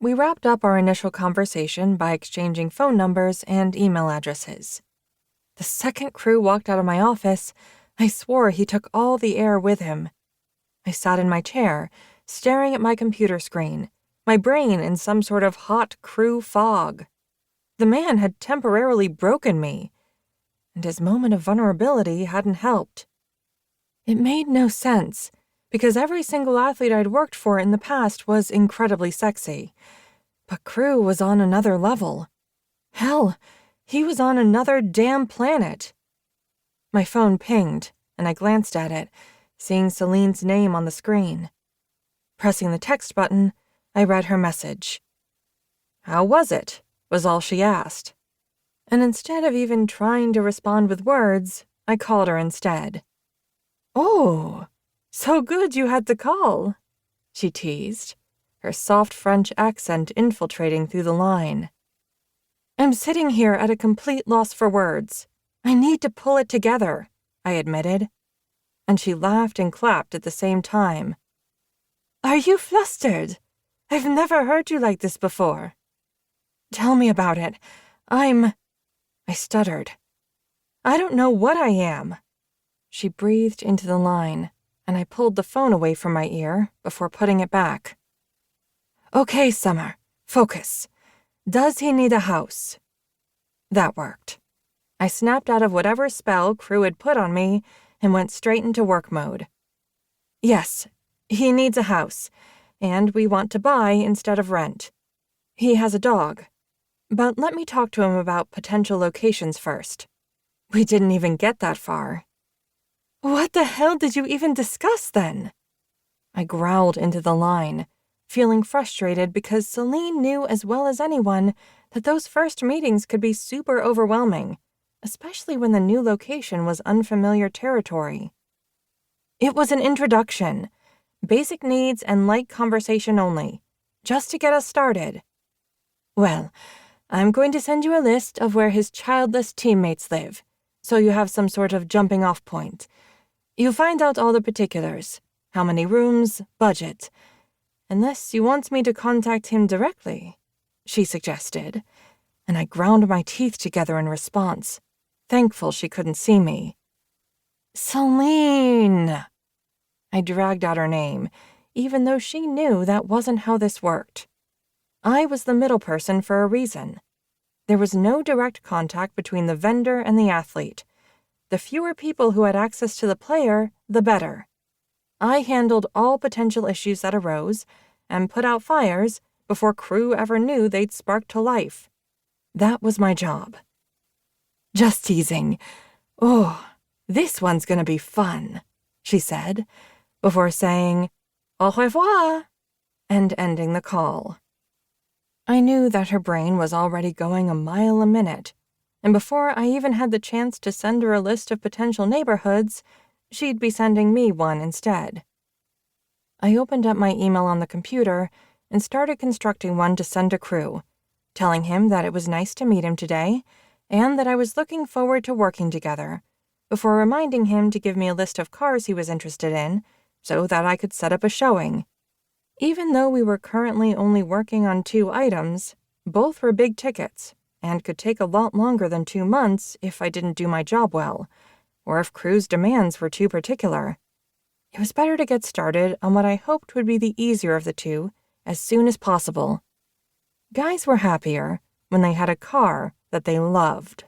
We wrapped up our initial conversation by exchanging phone numbers and email addresses. The second Crew walked out of my office, I swore he took all the air with him. I sat in my chair, staring at my computer screen, my brain in some sort of hot Crew fog. The man had temporarily broken me, and his moment of vulnerability hadn't helped. It made no sense, because every single athlete I'd worked for in the past was incredibly sexy. But Crew was on another level. Hell, he was on another damn planet. My phone pinged, and I glanced at it, seeing Celine's name on the screen. Pressing the text button, I read her message. "How was it?" was all she asked. And instead of even trying to respond with words, I called her instead. "Oh, so good you had to call," she teased, her soft French accent infiltrating through the line. "I'm sitting here at a complete loss for words. I need to pull it together," I admitted. And she laughed and clapped at the same time. "Are you flustered? I've never heard you like this before." "Tell me about it. I stuttered. "I don't know what I am." She breathed into the line, and I pulled the phone away from my ear before putting it back. "Okay, Summer, focus. Does he need a house?" That worked. I snapped out of whatever spell Crew had put on me and went straight into work mode. "Yes, he needs a house, and we want to buy instead of rent. He has a dog. But let me talk to him about potential locations first." We didn't even get that far. "What the hell did you even discuss then?" I growled into the line, feeling frustrated because Celine knew as well as anyone that those first meetings could be super overwhelming, especially when the new location was unfamiliar territory. "It was an introduction, basic needs and light conversation only, just to get us started." "Well, I'm going to send you a list of where his childless teammates live, so you have some sort of jumping-off point. You find out all the particulars, how many rooms, budget, unless you want me to contact him directly," she suggested, and I ground my teeth together in response, thankful she couldn't see me. "Celine!" I dragged out her name, even though she knew that wasn't how this worked. I was the middle person for a reason. There was no direct contact between the vendor and the athlete. The fewer people who had access to the player, the better. I handled all potential issues that arose and put out fires before Crew ever knew they'd sparked to life. That was my job. "Just teasing. Oh, this one's gonna be fun," she said, before saying, "Au revoir," and ending the call. I knew that her brain was already going a mile a minute, and before I even had the chance to send her a list of potential neighborhoods, she'd be sending me one instead. I opened up my email on the computer and started constructing one to send to Crew, telling him that it was nice to meet him today and that I was looking forward to working together, before reminding him to give me a list of cars he was interested in so that I could set up a showing. Even though we were currently only working on 2 items, both were big tickets and could take a lot longer than 2 months if I didn't do my job well, or if Crew's demands were too particular. It was better to get started on what I hoped would be the easier of the two as soon as possible. Guys were happier when they had a car that they loved.